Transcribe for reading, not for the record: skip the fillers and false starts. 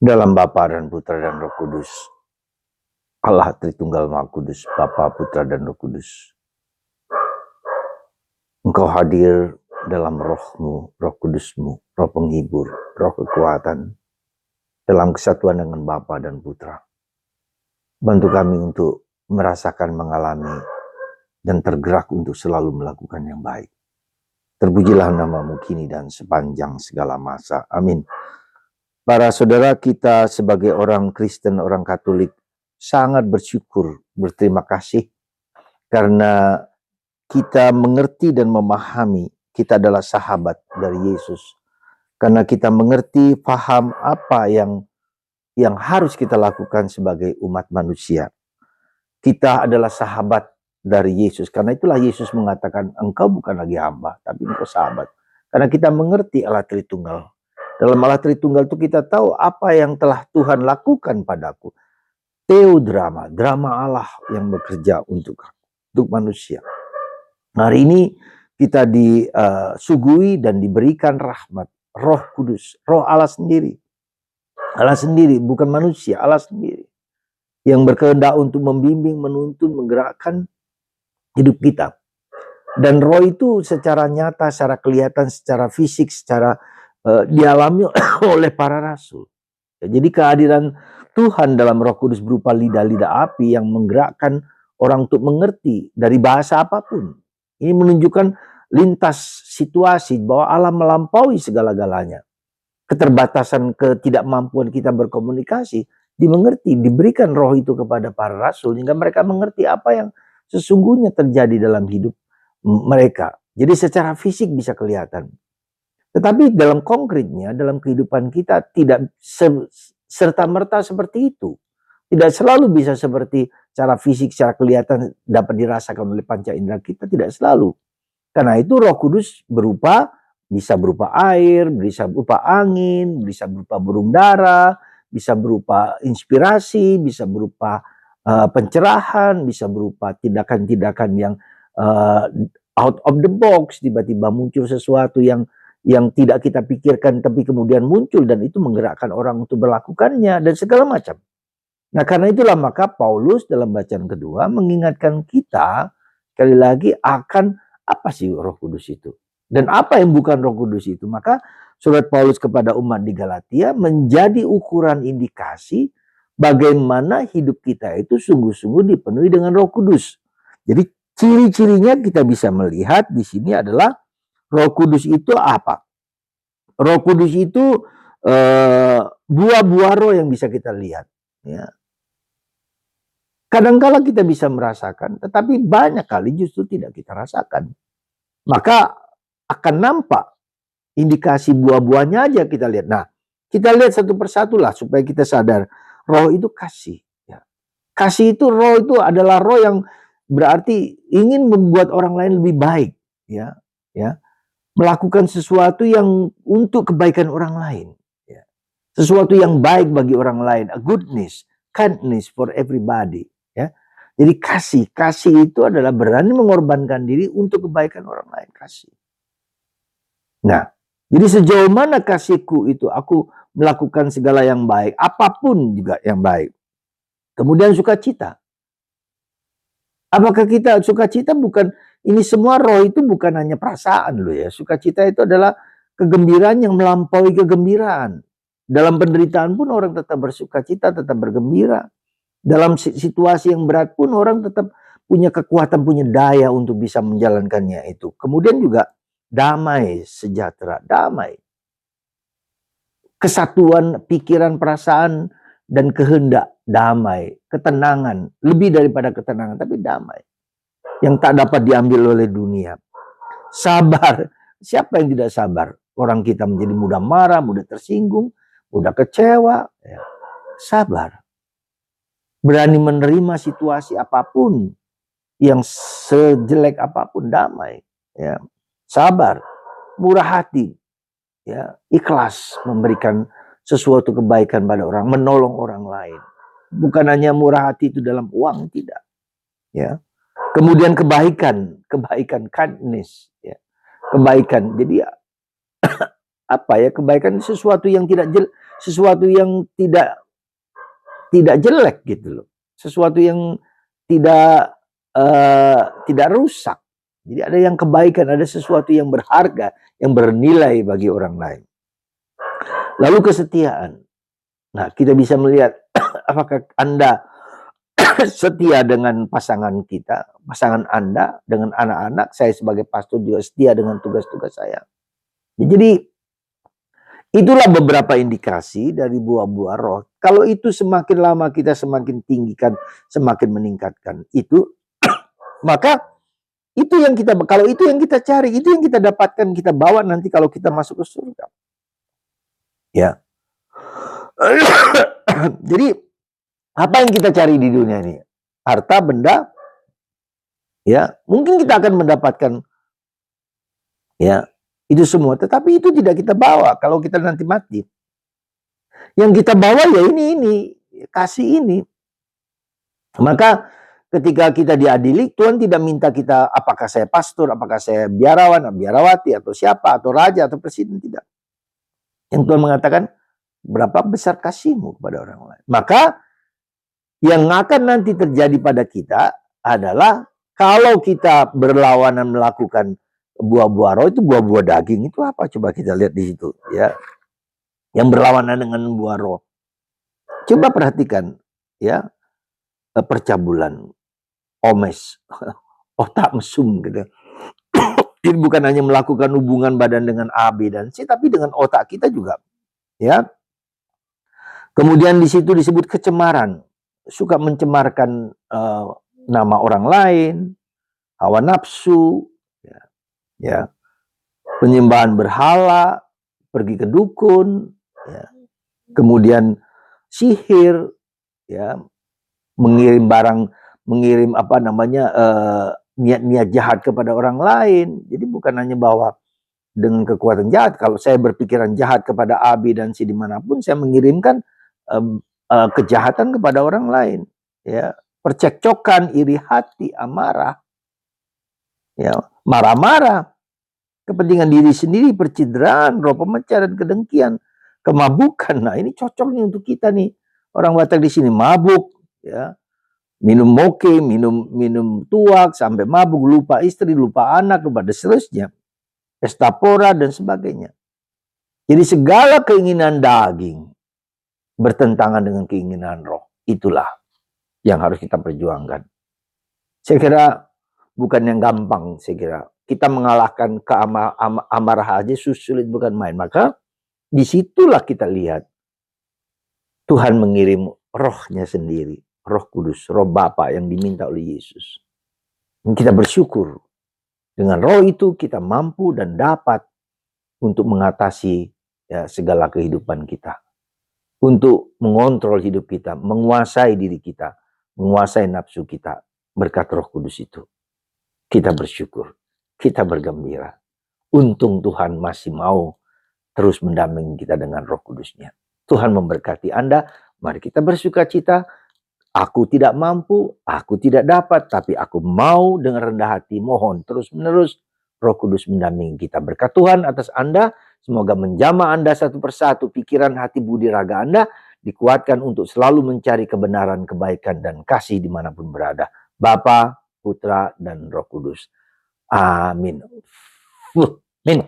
Dalam Bapa dan Putra dan Roh Kudus. Allah Tritunggal Maha Kudus, Bapa, Putra dan Roh Kudus. Engkau hadir dalam rohmu, roh kudusmu, roh penghibur, roh kekuatan, dalam kesatuan dengan Bapa dan Putra. Bantu kami untuk merasakan, mengalami, dan tergerak untuk selalu melakukan yang baik. Terpujilah namamu kini dan sepanjang segala masa. Amin. Para saudara, kita sebagai orang Kristen, orang Katolik, sangat bersyukur, berterima kasih karena kita mengerti dan memahami kita adalah sahabat dari Yesus. Karena kita mengerti, paham apa yang harus kita lakukan sebagai umat manusia. Kita adalah sahabat dari Yesus. Karena itulah Yesus mengatakan, engkau bukan lagi hamba, tapi engkau sahabat. Karena kita mengerti Allah Tritunggal. Dalam Allah Tritunggal itu kita tahu apa yang telah Tuhan lakukan padaku. Theodrama, drama Allah yang bekerja untuk manusia. Hari ini kita disuguhi dan diberikan rahmat, Roh Kudus, Roh Allah sendiri. Allah sendiri, bukan manusia, Allah sendiri. Yang berkehendak untuk membimbing, menuntun, menggerakkan hidup kita. Dan Roh itu secara nyata, secara kelihatan, secara fisik, secara dialami oleh para rasul. Jadi kehadiran Tuhan dalam Roh Kudus berupa lidah-lidah api yang menggerakkan orang untuk mengerti dari bahasa apapun. Ini menunjukkan lintas situasi bahwa Allah melampaui segala-galanya. Keterbatasan, ketidakmampuan kita berkomunikasi dimengerti, diberikan Roh itu kepada para rasul hingga mereka mengerti apa yang sesungguhnya terjadi dalam hidup mereka. Jadi secara fisik bisa kelihatan. Tetapi dalam konkretnya, dalam kehidupan kita tidak serta-merta seperti itu. Tidak selalu bisa seperti secara fisik, secara kelihatan dapat dirasakan oleh panca indera kita, tidak selalu. Karena itu Roh Kudus bisa berupa air, bisa berupa angin, bisa berupa burung dara, bisa berupa inspirasi, bisa berupa pencerahan, bisa berupa tindakan-tindakan yang out of the box, tiba-tiba muncul sesuatu yang tidak kita pikirkan tapi kemudian muncul dan itu menggerakkan orang untuk melakukannya dan segala macam. Nah karena itulah maka Paulus dalam bacaan kedua mengingatkan kita sekali lagi akan apa sih Roh Kudus itu. Dan apa yang bukan Roh Kudus itu. Maka surat Paulus kepada umat di Galatia menjadi ukuran indikasi bagaimana hidup kita itu sungguh-sungguh dipenuhi dengan Roh Kudus. Jadi ciri-cirinya kita bisa melihat di sini adalah Roh Kudus itu apa? Roh Kudus itu buah-buah roh yang bisa kita lihat. Ya. Kadang-kala kita bisa merasakan, tetapi banyak kali justru tidak kita rasakan. Maka akan nampak indikasi buah-buahnya aja kita lihat. Nah, kita lihat satu persatu lah supaya kita sadar. Roh itu kasih. Ya. Kasih itu, roh itu adalah roh yang berarti ingin membuat orang lain lebih baik. Ya, ya. Melakukan sesuatu yang untuk kebaikan orang lain. Ya. Sesuatu yang baik bagi orang lain. A goodness, kindness for everybody. Ya. Jadi kasih itu adalah berani mengorbankan diri untuk kebaikan orang lain. Kasih. Nah, jadi sejauh mana kasihku itu aku melakukan segala yang baik. Apapun juga yang baik. Kemudian sukacita. Apakah kita sukacita bukan... Ini semua roh itu bukan hanya perasaan loh ya. Sukacita itu adalah kegembiraan yang melampaui kegembiraan. Dalam penderitaan pun orang tetap bersukacita, tetap bergembira. Dalam situasi yang berat pun orang tetap punya kekuatan, punya daya untuk bisa menjalankannya itu. Kemudian juga damai, sejahtera, damai. Kesatuan pikiran, perasaan, dan kehendak, damai. Ketenangan, lebih daripada ketenangan, tapi damai. Yang tak dapat diambil oleh dunia. Sabar. Siapa yang tidak sabar? Orang kita menjadi mudah marah, mudah tersinggung, mudah kecewa. Ya. Sabar. Berani menerima situasi apapun. Yang sejelek apapun, damai. Ya. Sabar. Murah hati. Ya. Ikhlas memberikan sesuatu kebaikan pada orang. Menolong orang lain. Bukan hanya murah hati itu dalam uang, tidak. Ya. Kemudian kebaikan, kindness, ya. Kebaikan. Jadi apa ya, kebaikan sesuatu yang sesuatu yang tidak jelek gitu loh. Sesuatu yang tidak rusak. Jadi ada yang kebaikan, ada sesuatu yang berharga, yang bernilai bagi orang lain. Lalu kesetiaan. Nah, kita bisa melihat apakah Anda setia dengan pasangan kita, pasangan Anda, dengan anak-anak. Saya sebagai pastor juga setia dengan tugas-tugas saya. Jadi itulah beberapa indikasi dari buah-buah roh. Kalau itu semakin lama kita semakin tinggikan, semakin meningkatkan itu, maka itu yang kita, kalau itu yang kita cari, itu yang kita dapatkan, kita bawa nanti kalau kita masuk ke surga. Ya. Jadi apa yang kita cari di dunia ini? Harta, benda, ya, mungkin kita akan mendapatkan, ya, itu semua, tetapi itu tidak kita bawa kalau kita nanti mati. Yang kita bawa ya ini kasih ini. Maka ketika kita diadili, Tuhan tidak minta kita apakah saya pastor, apakah saya biarawan, biarawati, atau siapa, atau raja, atau presiden, tidak. Yang Tuhan mengatakan, berapa besar kasihmu kepada orang lain. Maka yang akan nanti terjadi pada kita adalah kalau kita berlawanan melakukan buah-buah roh, itu buah-buah daging itu apa? Coba kita lihat di situ, ya. Yang berlawanan dengan buah roh. Coba perhatikan, ya, percabulan, omes, otak mesum gitu. Jadi bukan hanya melakukan hubungan badan dengan A, B, dan C, tapi dengan otak kita juga, ya. Kemudian di situ disebut kecemaran, suka mencemarkan nama orang lain, hawa nafsu, ya, penyembahan berhala, pergi ke dukun, ya. Kemudian sihir, ya, mengirim niat-niat jahat kepada orang lain. Jadi bukan hanya bahwa dengan kekuatan jahat, kalau saya berpikiran jahat kepada A, B, dan C dimanapun, saya mengirimkan kejahatan kepada orang lain, ya, percekcokan, iri hati, amarah, ya, marah-marah, kepentingan diri sendiri, percideraan, roh pemecah dan kedengkian, kemabukan. Nah, ini cocok nih untuk kita nih, orang Batak di sini mabuk, ya, minum moke, minum tuak sampai mabuk, lupa istri, lupa anak, lupa dan seterusnya, estapora dan sebagainya. Jadi segala keinginan daging bertentangan dengan keinginan roh. Itulah yang harus kita perjuangkan. Saya kira bukan yang gampang, saya kira. Kita mengalahkan amarah aja sulit, bukan main. Maka disitulah kita lihat Tuhan mengirim rohnya sendiri, Roh Kudus, Roh Bapa yang diminta oleh Yesus. Dan kita bersyukur dengan roh itu kita mampu dan dapat untuk mengatasi, ya, segala kehidupan kita. Untuk mengontrol hidup kita, menguasai diri kita, menguasai nafsu kita berkat Roh Kudus itu. Kita bersyukur, kita bergembira. Untung Tuhan masih mau terus mendampingi kita dengan Roh Kudus-Nya. Tuhan memberkati Anda. Mari kita bersuka cita. Aku tidak mampu, aku tidak dapat, tapi aku mau dengan rendah hati mohon terus-menerus Roh Kudus mendampingi kita. Berkat Tuhan atas Anda. Semoga menjamah Anda satu persatu, pikiran, hati, budi, raga Anda dikuatkan untuk selalu mencari kebenaran, kebaikan, dan kasih dimanapun berada. Bapa, Putra, dan Roh Kudus. Amin. Amin.